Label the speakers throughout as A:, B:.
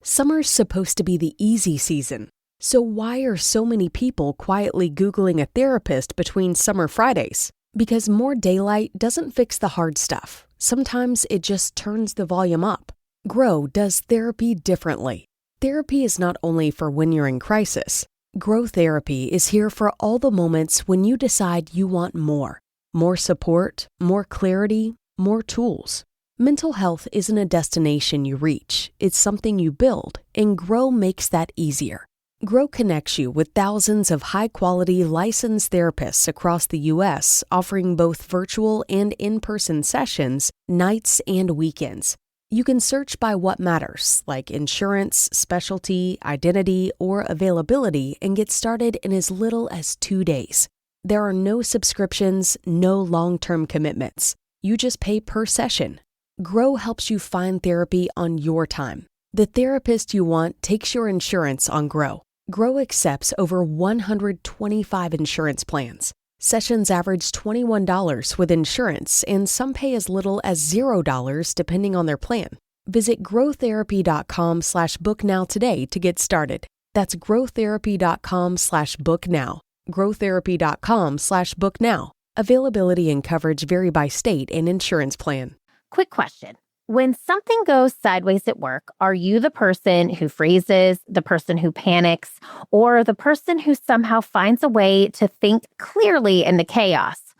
A: Summer's supposed to be the easy season. So why are so many people quietly Googling a therapist between summer Fridays? Because more daylight doesn't fix the hard stuff. Sometimes it just turns the volume up. Grow does therapy differently. Therapy is not only for when you're in crisis. Grow Therapy is here for all the moments when you decide you want more. More support, more clarity, more tools. Mental health isn't a destination you reach, it's something you build, and Grow makes that easier. Grow connects you with thousands of high-quality licensed therapists across the U.S., offering both virtual and in-person sessions, nights and weekends. You can search by what matters, like insurance, specialty, identity, or availability, and get started in as little as 2 days. There are no subscriptions, no long-term commitments. You just pay per session. Grow helps you find therapy on your time. The therapist you want takes your insurance on Grow. Grow accepts over 125 insurance plans. Sessions average $21 with insurance, and some pay as little as $0 depending on their plan. Visit growtherapy.com/booknow today to get started. That's growtherapy.com/booknow. growtherapy.com/booknow. Availability and coverage vary by state and insurance plan.
B: Quick question. When something goes sideways at work, are you the person who freezes, the person who panics, or the person who somehow finds a way to think clearly in the chaos?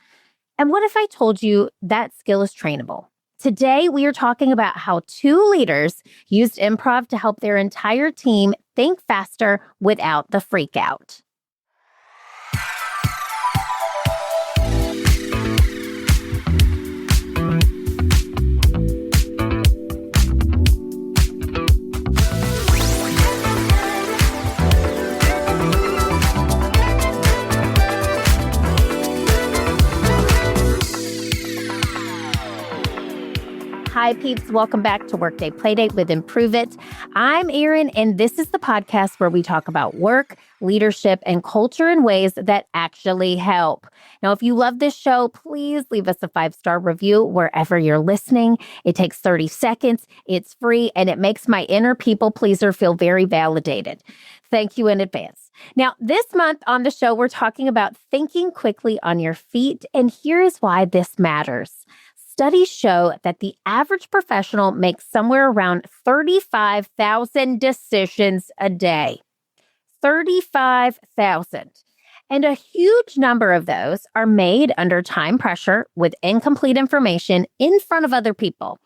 B: And what if I told you that skill is trainable? Today, we are talking about how 2 leaders used improv to help their entire team think faster without the freak out. Hi, peeps. Welcome back to Workday Playdate with Improve It. I'm Erin, and this is the podcast where we talk about work, leadership, and culture in ways that actually help. Now, if you love this show, please leave us a 5-star review wherever you're listening. It takes 30 seconds, it's free, and it makes my inner people pleaser feel very validated. Thank you in advance. Now, this month on the show, we're talking about thinking quickly on your feet, and here's why this matters. Studies show that the average professional makes somewhere around 35,000 decisions a day. 35,000. And a huge number of those are made under time pressure with incomplete information in front of other people.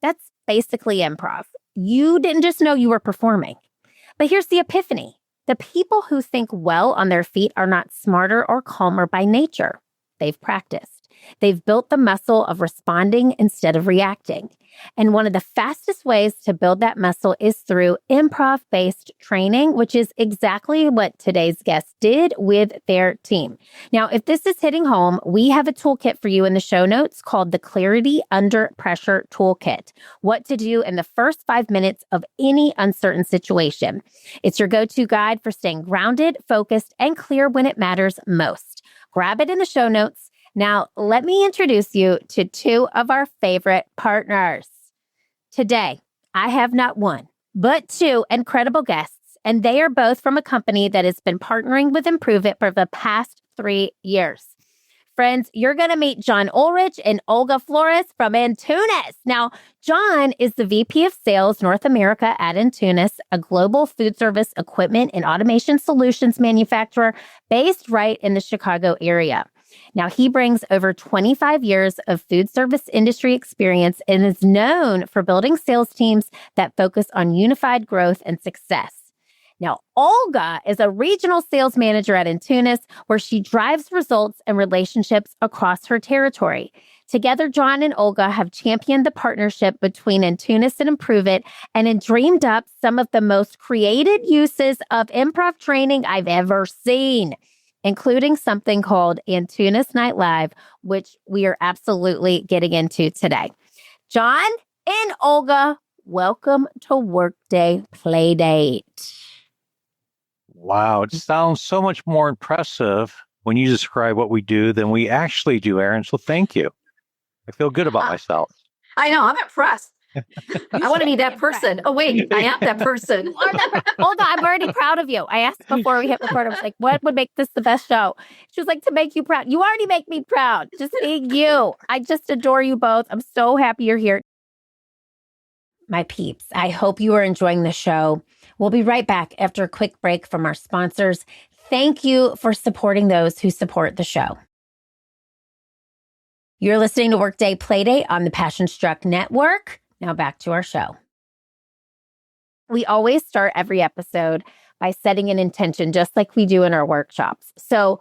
B: That's basically improv. You didn't just know you were performing. But here's the epiphany. The people who think well on their feet are not smarter or calmer by nature. They've practiced. They've built the muscle of responding instead of reacting. And one of the fastest ways to build that muscle is through improv-based training, which is exactly what today's guest did with their team. Now, if this is hitting home, we have a toolkit for you in the show notes called the Clarity Under Pressure Toolkit. What to do in the first 5 minutes of any uncertain situation. It's your go-to guide for staying grounded, focused, and clear when it matters most. Grab it in the show notes. Now, let me introduce you to 2 of our favorite partners. Today, I have not 1, but 2 incredible guests, and they are both from a company that has been partnering with Improve It for the past 3 years. Friends, you're going to meet John Ulrich and Olga Flores from Antunes. Now, John is the VP of Sales North America at Antunes, a global food service equipment and automation solutions manufacturer based right in the Chicago area. Now, he brings over 25 years of food service industry experience and is known for building sales teams that focus on unified growth and success. Now, Olga is a regional sales manager at Antunes, where she drives results and relationships across her territory. Together, John and Olga have championed the partnership between Antunes and Improve It and have dreamed up some of the most creative uses of improv training I've ever seen, including something called Antunes Night Live, which we are absolutely getting into today. John and Olga, welcome to Workday Playdate.
C: Wow, it sounds so much more impressive when you describe what we do than we actually do, Erin. So thank you. I feel good about myself.
D: I know, I'm impressed. I want to be that person. Oh, wait, I am that person.
B: Olga, I'm already proud of you. I asked before we hit record, I was like, what would make this the best show? She was like, to make you proud. You already make me proud. Just being you. I just adore you both. I'm so happy you're here. My peeps, I hope you are enjoying the show. We'll be right back after a quick break from our sponsors. Thank you for supporting those who support the show. You're listening to Workday Playdate on the Passion Struck Network. Now back to our show. We always start every episode by setting an intention, just like we do in our workshops. So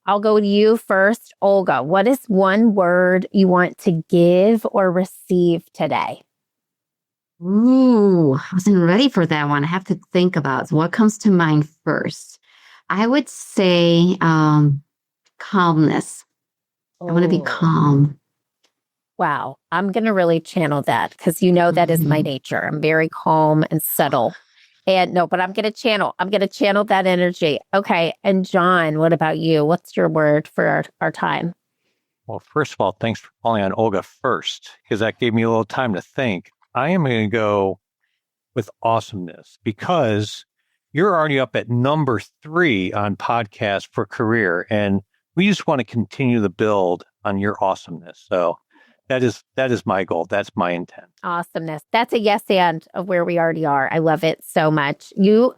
B: I'll go to you first. Olga, what is one word you want to give or receive today?
D: Ooh, I wasn't ready for that one. I have to think about what comes to mind first. I would say calmness. I want to be calm.
B: Wow. I'm going to really channel that because that is my nature. I'm very calm and subtle. And but I'm going to channel that energy. Okay. And John, what about you? What's your word for our time?
C: Well, first of all, thanks for calling on Olga first, because that gave me a little time to think. I am going to go with awesomeness because you're already up at number 3 on podcast for career. And we just want to continue the build on your awesomeness. So that is my goal. That's my intent.
B: Awesomeness. That's a yes and of where we already are. I love it so much. You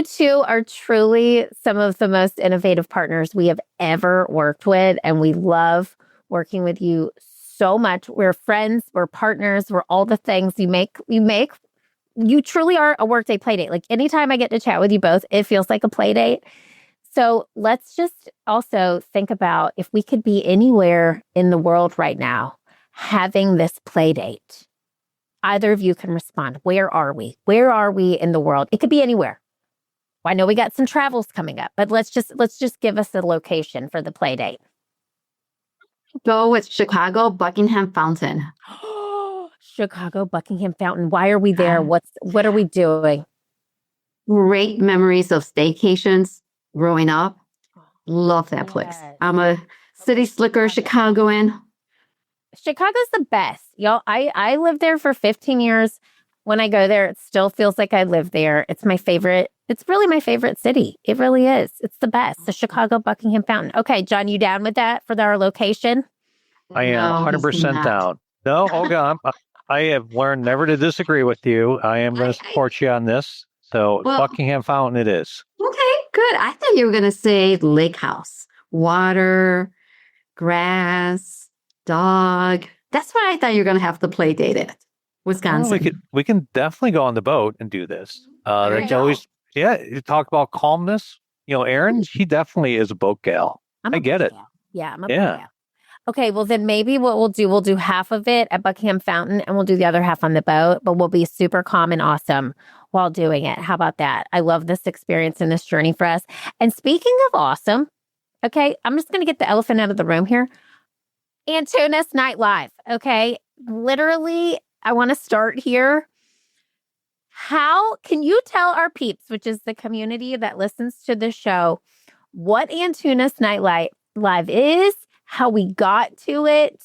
B: two are truly some of the most innovative partners we have ever worked with. And we love working with you so much. We're friends, we're partners, we're all the things you make. You truly are a Workday Playdate. Like anytime I get to chat with you both, it feels like a Playdate. So let's just also think about if we could be anywhere in the world right now having this Playdate. Either of you can respond. Where are we? Where are we in the world? It could be anywhere. Well, I know we got some travels coming up, but let's just give us a location for the Playdate.
D: Go with Chicago, Buckingham Fountain.
B: Chicago, Buckingham Fountain. Why are we there? What are we doing?
D: Great memories of staycations growing up. Love that place. I'm a city slicker Chicagoan.
B: Chicago's the best. Y'all, I lived there for 15 years. When I go there, it still feels like I live there. It's my favorite. It's really my favorite city. It really is. It's the best. The Chicago Buckingham Fountain. Okay, John, you down with that for our location?
C: I am 100% down. No, Olga, I have learned never to disagree with you. I am going to support you on this. So Buckingham Fountain it is.
D: Okay, good. I thought you were going to say lake house, water, grass, dog. That's what I thought you were going to have to play date at. Wisconsin.
C: Well, we can definitely go on the boat and do this. You talk about calmness. Erin, she definitely is a boat gal. I get it.
B: Yeah, I'm a boat gal. Okay, well then maybe what we'll do half of it at Buckingham Fountain and we'll do the other half on the boat, but we'll be super calm and awesome while doing it. How about that? I love this experience and this journey for us. And speaking of awesome, okay, I'm just going to get the elephant out of the room here. Antunes Night Live, okay? Literally, I want to start here. How can you tell our peeps, which is the community that listens to the show, what Antunes Night Live is, how we got to it?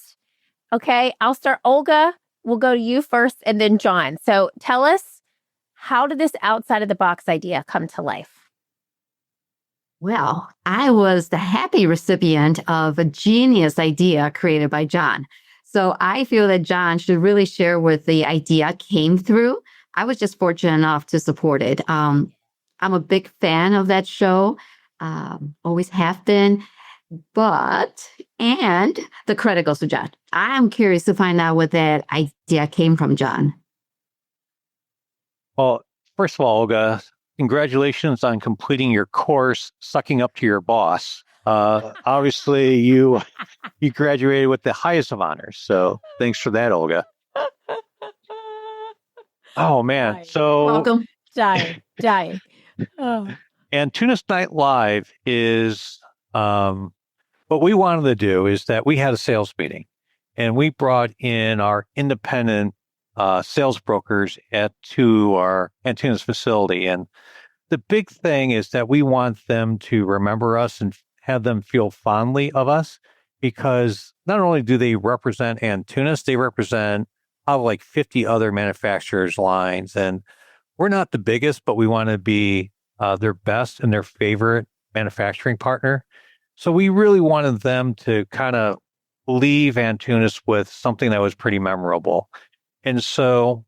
B: Okay, I'll start. Olga, we'll go to you first and then John. So tell us, how did this outside of the box idea come to life?
D: Well, I was the happy recipient of a genius idea created by John. So I feel that John should really share where the idea came through. I was just fortunate enough to support it. I'm a big fan of that show, always have been. And the credit goes to John. I'm curious to find out where that idea came from, John.
C: Well, first of all, Olga, congratulations on completing your course, Sucking Up to Your Boss. Obviously, you graduated with the highest of honors. So thanks for that, Olga. Oh, man. So
D: welcome.
B: Dying. Oh.
C: Antunes Night Live is... what we wanted to do is that we had a sales meeting and we brought in our independent sales brokers to our Antunes facility. And the big thing is that we want them to remember us and have them feel fondly of us, because not only do they represent Antunes, they represent out of like 50 other manufacturers' lines. And we're not the biggest, but we want to be their best and their favorite manufacturing partner. So we really wanted them to kind of leave Antunes with something that was pretty memorable. And so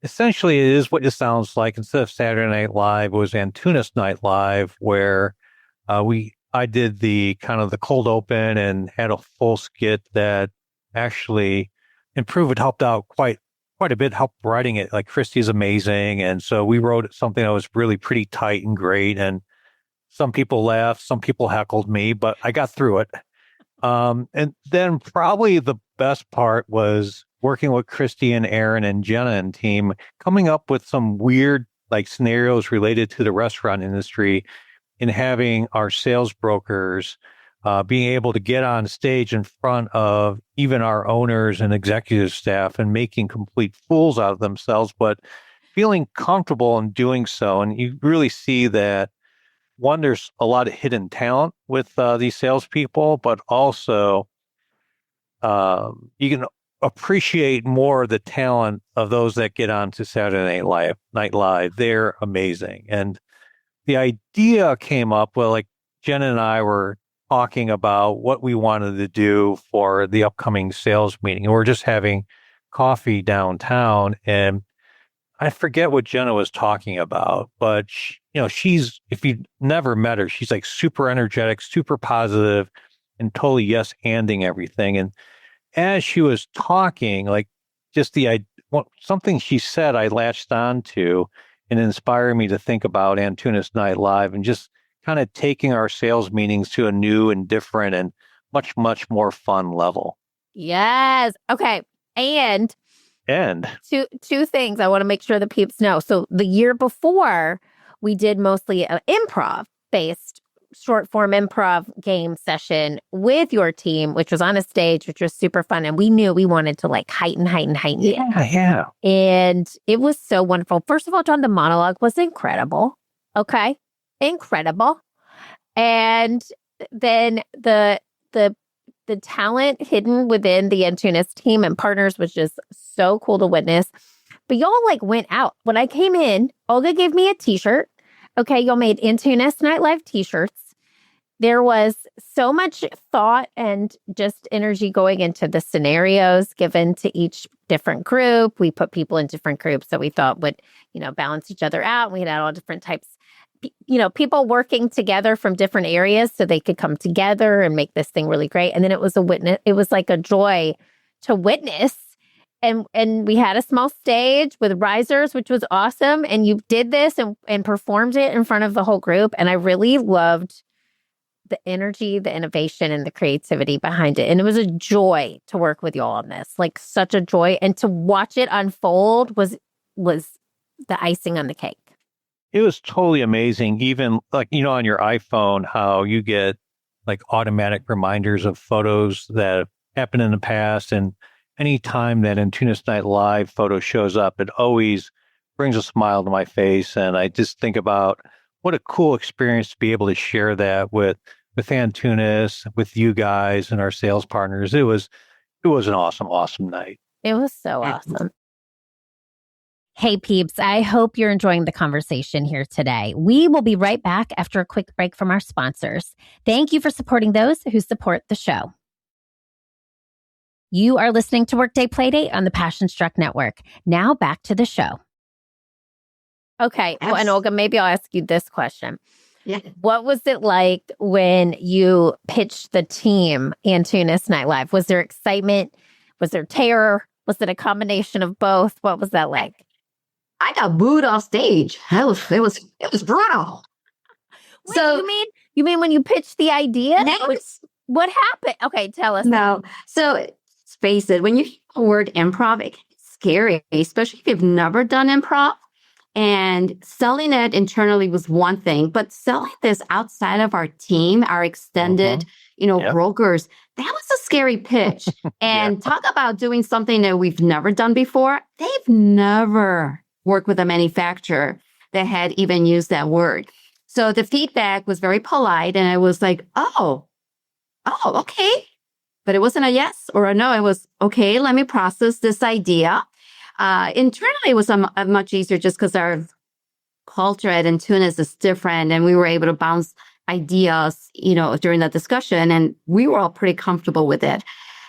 C: essentially it is what it sounds like. Instead of Saturday Night Live, it was Antunes Night Live, where I did the kind of the cold open and had a full skit that actually improved. It helped out quite a bit, helped writing it. Like Christy's amazing. And so we wrote something that was really pretty tight and great. And some people laughed, some people heckled me, but I got through it. And then probably the best part was working with Christy and Erin and Jenna and team, coming up with some weird like scenarios related to the restaurant industry, and having our sales brokers being able to get on stage in front of even our owners and executive staff and making complete fools out of themselves, but feeling comfortable in doing so. And you really see that, one, there's a lot of hidden talent with these salespeople, but also you can appreciate more the talent of those that get on to Saturday Night Live. They're amazing. And the idea came up, well, like Jen and I were talking about what we wanted to do for the upcoming sales meeting. And we're just having coffee downtown, and I forget what Jenna was talking about, but she's, if you've never met her, she's like super energetic, super positive, and totally yes-anding everything. And as she was talking, like just something she said, I latched on to and inspired me to think about Antunes Night Live and just kind of taking our sales meetings to a new and different and much, much more fun level.
B: Yes. Okay. And two things I want to make sure the peeps know. So the year before, we did mostly an improv-based short form improv game session with your team, which was on a stage, which was super fun. And we knew we wanted to like heighten it.
C: Yeah.
B: And it was so wonderful. First of all, John, the monologue was incredible. Okay. Incredible. And then the talent hidden within the Antunes team and partners was just so cool to witness. But y'all like went out. When I came in, Olga gave me a t-shirt. Okay, y'all made Antunes Night Live t-shirts. There was so much thought and just energy going into the scenarios given to each different group. We put people in different groups that we thought would, balance each other out. We had all different types, people working together from different areas so they could come together and make this thing really great. And then it was like a joy to witness. And we had a small stage with risers, which was awesome. And you did this and performed it in front of the whole group. And I really loved the energy, the innovation, and the creativity behind it. And it was a joy to work with y'all on this, like such a joy. And to watch it unfold was the icing on the cake.
C: It was totally amazing. Even like, on your iPhone, how you get like automatic reminders of photos that have happened in the past. And anytime that Antunes Night Live photo shows up, it always brings a smile to my face. And I just think about what a cool experience to be able to share that with Antunes, with you guys and our sales partners. It was an awesome night.
B: It was so awesome. Hey peeps, I hope you're enjoying the conversation here today. We will be right back after a quick break from our sponsors. Thank you for supporting those who support the show. You are listening to Workday Playdate on the Passion Struck Network. Now back to the show. Okay. Well, and Olga, maybe I'll ask you this question.
D: Yeah.
B: What was it like when you pitched the team Antunes Night Live? Was there excitement? Was there terror? Was it a combination of both? What was that like?
D: I got booed off stage. It was brutal.
B: Wait, so you mean when you pitched the idea?
D: No.
B: What happened? Okay, tell us.
D: No. So let's face it, when you hear the word improv, it gets scary, especially if you've never done improv. And selling it internally was one thing, but selling this outside of our team, our extended, brokers, that was a scary pitch. And talk about doing something that we've never done before. They've never worked with a manufacturer that had even used that word. So the feedback was very polite. And I was like, oh, okay. but it wasn't a yes or a no. It was, okay, let me process this idea. Internally, it was much easier just because our culture at Antunes is different, and we were able to bounce ideas, during that discussion, and we were all pretty comfortable with it.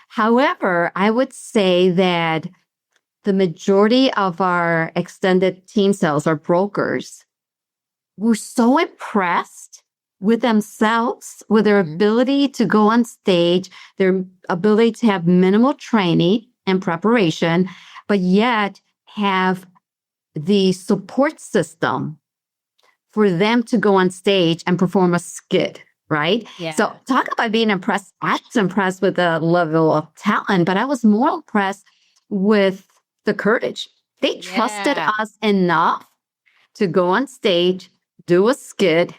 D: However, I would say that the majority of our extended team sales, our brokers, were so impressed with themselves, with their ability to go on stage, their ability to have minimal training and preparation, but yet have the support system for them to go on stage and perform a skit, right?
B: Yeah.
D: So talk about being impressed. I was impressed with the level of talent, but I was more impressed with the courage. They trusted us enough to go on stage, do a skit.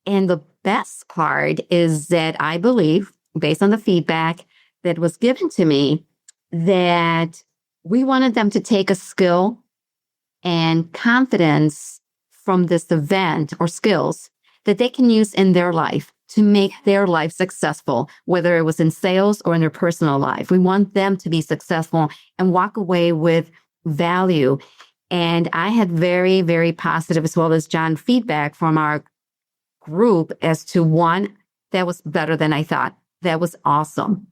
D: And the best part is that I believe, based on the feedback that was given to me, that we wanted them to take a skill and confidence from this event or skills that they can use in their life to make their life successful, whether it was in sales or in their personal life. We want them to be successful and walk away with value. And I had very, very positive, as well as John, feedback from our group as to one, that was better than I thought. That was awesome.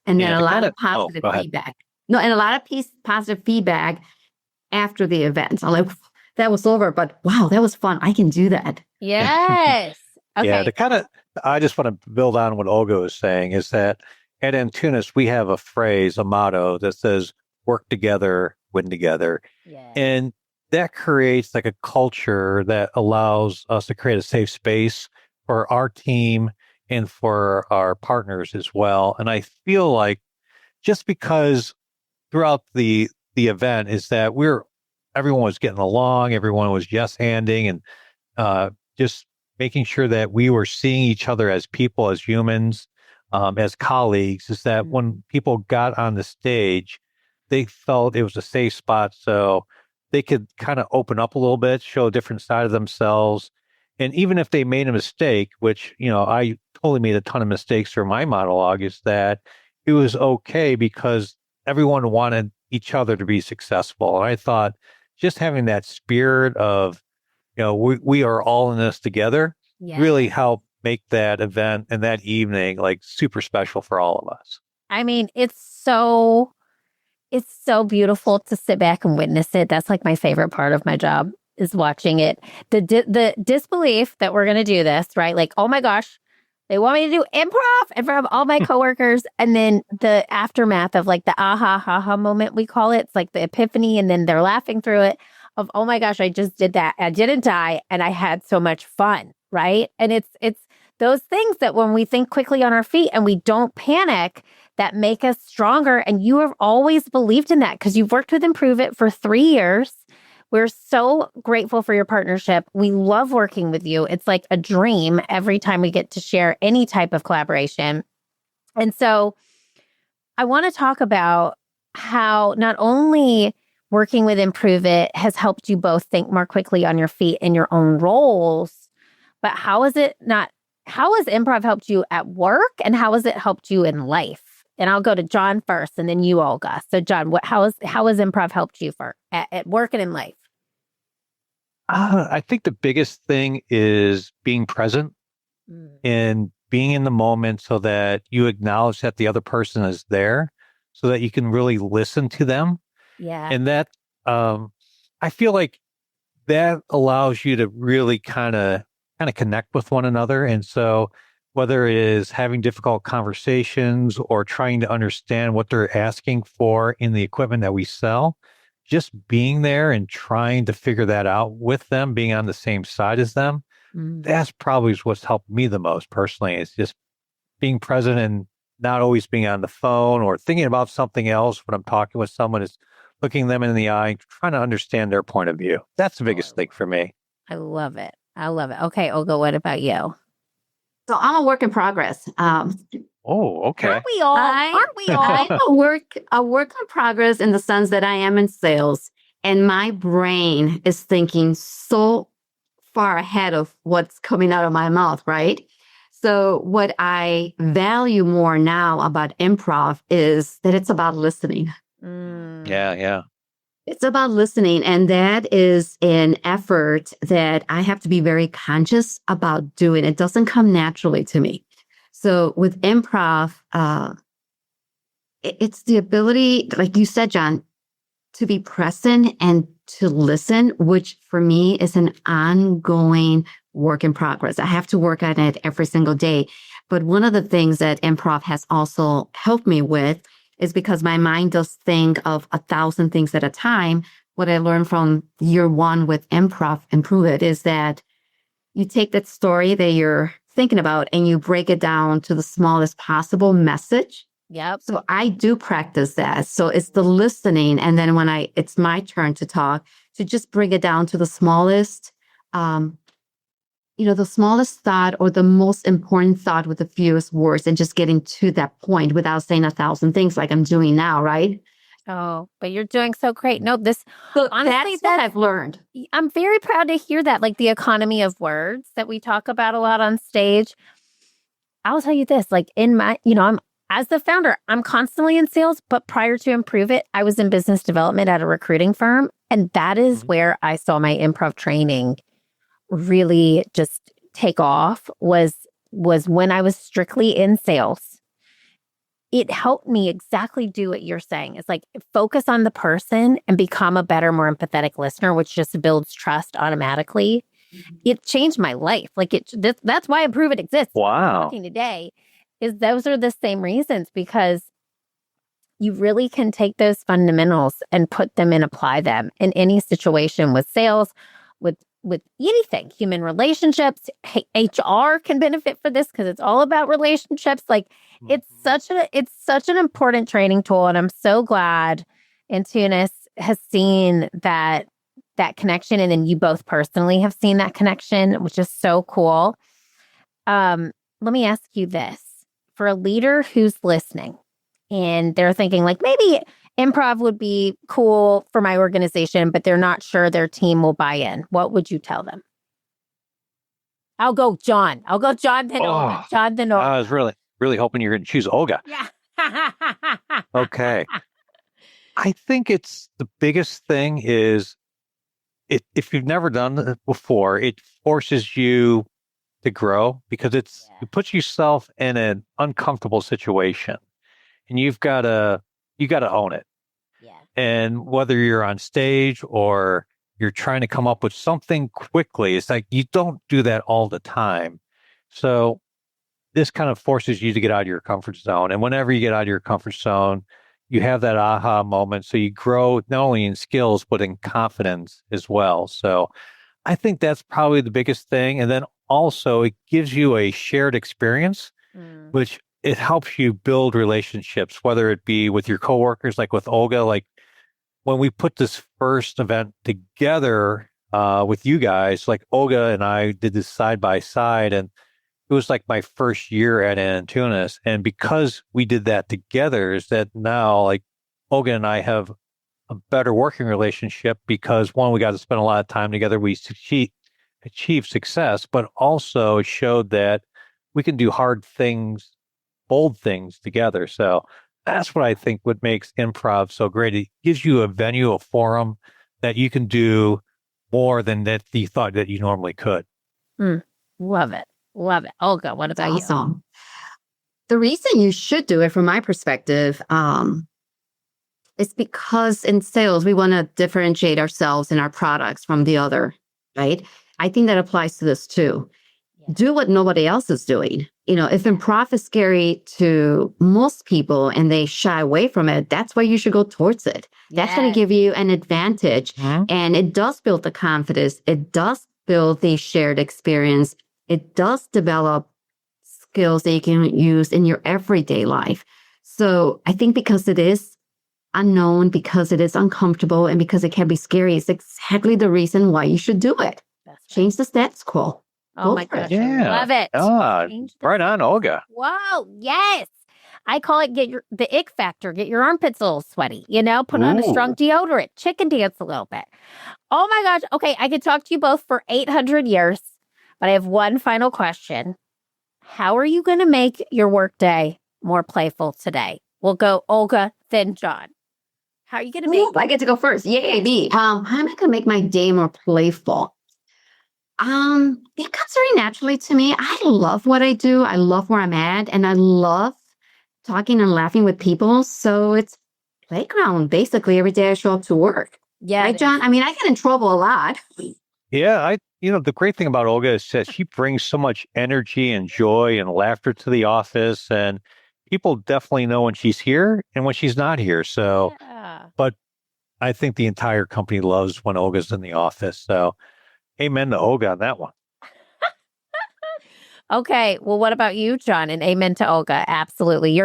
D: And then a lot of positive feedback. No, and a lot of positive feedback after the event. I'm like, that was over, but wow, that was fun. I can do that.
B: Yes. Okay.
C: Yeah, I just want to build on what Olga was saying is that at Antunes, we have a phrase, a motto that says, work together, win together.
B: Yeah.
C: And that creates like a culture that allows us to create a safe space for our team and for our partners as well. And I feel like just because throughout the event is that everyone was getting along, everyone was yes-handing, and just making sure that we were seeing each other as people, as humans, as colleagues, is that when people got on the stage, they felt it was a safe spot. So they could kind of open up a little bit, show a different side of themselves. And even if they made a mistake, which, I totally made a ton of mistakes through my monologue, is that it was okay because everyone wanted each other to be successful. And I thought just having that spirit of, we are all in this together really helped make that event and that evening like super special for all of us.
B: I mean, it's so beautiful to sit back and witness it. That's like my favorite part of my job is watching it. The disbelief that we're going to do this, right? Like, oh my gosh, they want me to do improv in front of all my coworkers. And then the aftermath of like the aha, ha, ha moment, we call it. It's like the epiphany. And then they're laughing through it of, oh my gosh, I just did that. I didn't die. And I had so much fun. Right. And it's those things that when we think quickly on our feet and we don't panic, that make us stronger. And you have always believed in that because you've worked with Improve It for 3 years. We're so grateful for your partnership. We love working with you. It's like a dream every time we get to share any type of collaboration. And so I want to talk about how not only working with Improve It has helped you both think more quickly on your feet in your own roles, but how has improv helped you at work and how has it helped you in life? And I'll go to John first and then you, Olga. So John, how has improv helped you at work and in life?
C: I think the biggest thing is being present and being in the moment so that you acknowledge that the other person is there so that you can really listen to them.
B: Yeah.
C: And that, I feel like that allows you to really kind of connect with one another. And so whether it is having difficult conversations or trying to understand what they're asking for in the equipment that we sell, just being there and trying to figure that out with them, being on the same side as them, that's probably what's helped me the most personally. It's just being present and not always being on the phone or thinking about something else when I'm talking with someone. Is looking them in the eye, trying to understand their point of view. That's the biggest thing for me.
B: I love it. Okay, Olga, what about you?
D: So I'm a work in progress.
C: Oh, okay.
B: Aren't we all?
D: I'm a work in progress in the sense that I am in sales and my brain is thinking so far ahead of what's coming out of my mouth, right? So what I value more now about improv is that it's about listening.
C: Yeah.
D: It's about listening. And that is an effort that I have to be very conscious about doing. It doesn't come naturally to me. So with improv, it's the ability, like you said, John, to be present and to listen, which for me is an ongoing work in progress. I have to work on it every single day. But one of the things that improv has also helped me with is because my mind does think of 1,000 things at a time. What I learned from year one with improv, Improve It, is that you take that story that you're thinking about and you break it down to the smallest possible message.
B: Yep.
D: So I do practice that. So it's the listening. And then when it's my turn to talk, to just bring it down to the smallest, the smallest thought or the most important thought with the fewest words, and just getting to that point without saying 1,000 things like I'm doing now, right?
B: Oh, but you're doing so great. No, honestly,
D: that's what I've learned.
B: I'm very proud to hear that, like the economy of words that we talk about a lot on stage. I'll tell you this, like in my, I'm as the founder, I'm constantly in sales, but prior to Improve It, I was in business development at a recruiting firm. And that is where I saw my improv training really just take off was when I was strictly in sales. It helped me exactly do what you're saying. It's like focus on the person and become a better, more empathetic listener, which just builds trust automatically. It changed my life. Like that's why Improve It exists.
C: Wow.
B: Talking today is those are the same reasons, because you really can take those fundamentals and put them and apply them in any situation with sales, with anything, human relationships. HR can benefit for this because it's all about relationships. Like it's such an important training tool. And I'm so glad Antunes has seen that connection. And then you both personally have seen that connection, which is so cool. Let me ask you this. For a leader who's listening and they're thinking like, maybe improv would be cool for my organization, but they're not sure their team will buy in, what would you tell them? I'll go John, then Olga. John, then Olga.
C: I was really hoping you were going to choose Olga.
B: Yeah.
C: Okay. I think it's the biggest thing is if you've never done it before, it forces you to grow because it puts yourself in an uncomfortable situation and you got to own it.
B: Yeah.
C: And whether you're on stage or you're trying to come up with something quickly, it's like you don't do that all the time. So this kind of forces you to get out of your comfort zone. And whenever you get out of your comfort zone, you have that aha moment. So you grow not only in skills, but in confidence as well. So I think that's probably the biggest thing. And then also it gives you a shared experience, which it helps you build relationships, whether it be with your coworkers, like with Olga. Like when we put this first event together with you guys, like Olga and I did this side by side, and it was like my first year at Antunes. And because we did that together, is that now like Olga and I have a better working relationship because one, we got to spend a lot of time together. We achieved success, but also it showed that we can do hard things, bold things together. So that's what I think what makes improv so great. It gives you a venue, a forum that you can do more than that you thought that you normally could.
B: Love it. Olga, what about you?
D: The reason you should do it from my perspective, is because in sales, we want to differentiate ourselves and our products from the other, right? I think that applies to this too. Yeah. Do what nobody else is doing. If improv is scary to most people and they shy away from it, that's why you should go towards it. That's going to give you an advantage. And it does build the confidence. It does build the shared experience. It does develop skills that you can use in your everyday life. So I think because it is unknown, because it is uncomfortable, and because it can be scary, it's exactly the reason why you should do it. Change the status quo.
B: Oh my gosh,
C: yeah.
B: I love it.
C: Right on, Olga.
B: Whoa, yes. I call it the ick factor. Get your armpits a little sweaty, put on a strong deodorant, chicken dance a little bit. Oh my gosh. Okay, I could talk to you both for 800 years, but I have one final question. How are you going to make your workday more playful today? We'll go Olga, then John. How are you going to make?
D: I get to go first. Yay, me. How am I going to make my day more playful? It comes very naturally to me. I love what I do. I love where I'm at, and I love talking and laughing with people. So it's playground basically every day I show up to work.
B: Yeah,
D: Right, John? I mean, I get in trouble a lot.
C: Yeah, the great thing about Olga is that she brings so much energy and joy and laughter to the office, and people definitely know when she's here and when she's not here. So,
B: yeah.
C: but I think the entire company loves when Olga's in the office. So, amen to Olga on that one.
B: Okay. Well, what about you, John? And amen to Olga. Absolutely.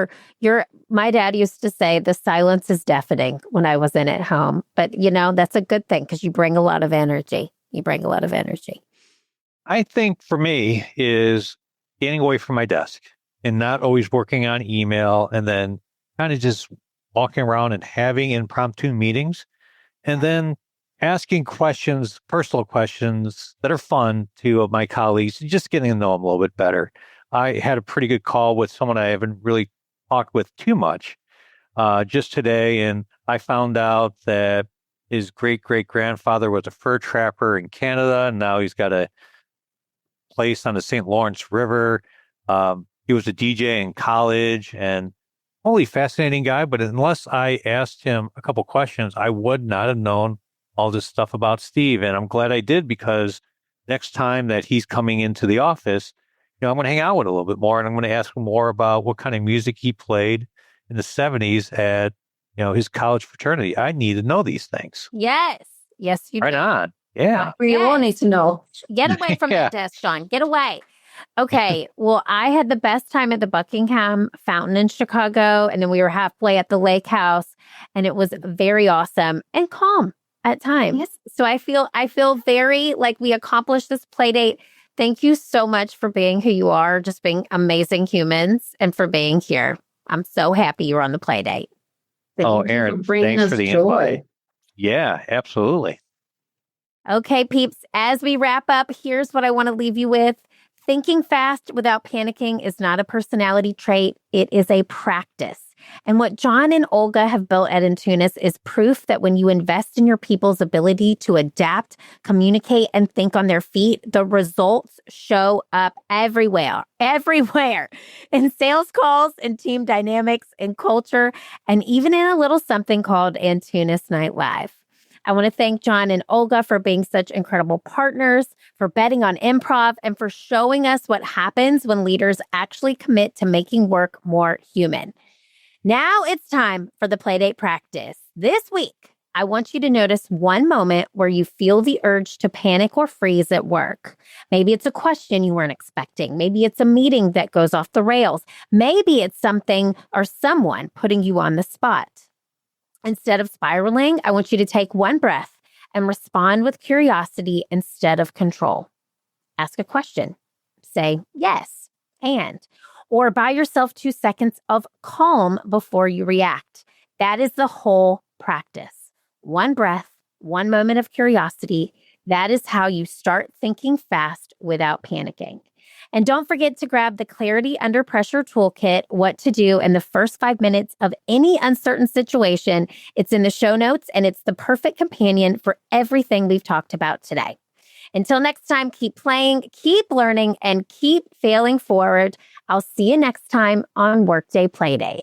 B: My dad used to say the silence is deafening when I was in at home. But, that's a good thing because you bring a lot of energy.
C: I think for me is getting away from my desk and not always working on email and then kind of just walking around and having impromptu meetings and then asking questions, personal questions that are fun to my colleagues, and just getting to know them a little bit better. I had a pretty good call with someone I haven't really talked with too much just today, and I found out that his great-great-grandfather was a fur trapper in Canada, and now he's got a place on the St. Lawrence River. He was a DJ in college, and totally fascinating guy, but unless I asked him a couple questions, I would not have known all this stuff about Steve. And I'm glad I did, because next time that he's coming into the office, I'm going to hang out with him a little bit more, and I'm going to ask him more about what kind of music he played in the 70s at, his college fraternity. I need to know these things.
B: Yes, you
C: Right
B: do.
C: on. Yeah.
D: We all need to know.
B: Get away from that desk, John. Get away. Okay. Well, I had the best time at the Buckingham Fountain in Chicago, and then we were halfway at the lake house, and it was very awesome and calm at times.
D: Yes.
B: So I feel very like we accomplished this play date. Thank you so much for being who you are, just being amazing humans, and for being here. I'm so happy you were on the play date.
C: Erin,
D: bringing
C: thanks
D: us
C: for the
D: joy.
C: invite. Yeah, absolutely.
B: Okay, peeps, as we wrap up, here's what I want to leave you with. Thinking fast without panicking is not a personality trait. It is a practice. And what John and Olga have built at Antunes is proof that when you invest in your people's ability to adapt, communicate, and think on their feet, the results show up everywhere, in sales calls, in team dynamics, in culture, and even in a little something called Antunes Night Live. I want to thank John and Olga for being such incredible partners, for betting on improv, and for showing us what happens when leaders actually commit to making work more human. Now it's time for the Playdate practice. This week, I want you to notice one moment where you feel the urge to panic or freeze at work. Maybe it's a question you weren't expecting. Maybe it's a meeting that goes off the rails. Maybe it's something or someone putting you on the spot. Instead of spiraling, I want you to take one breath and respond with curiosity instead of control. Ask a question. Say yes, and, or buy yourself 2 seconds of calm before you react. That is the whole practice. One breath, one moment of curiosity. That is how you start thinking fast without panicking. And don't forget to grab the Clarity Under Pressure Toolkit, what to do in the first 5 minutes of any uncertain situation. It's in the show notes, and it's the perfect companion for everything we've talked about today. Until next time, keep playing, keep learning, and keep failing forward. I'll see you next time on Workday Playdate.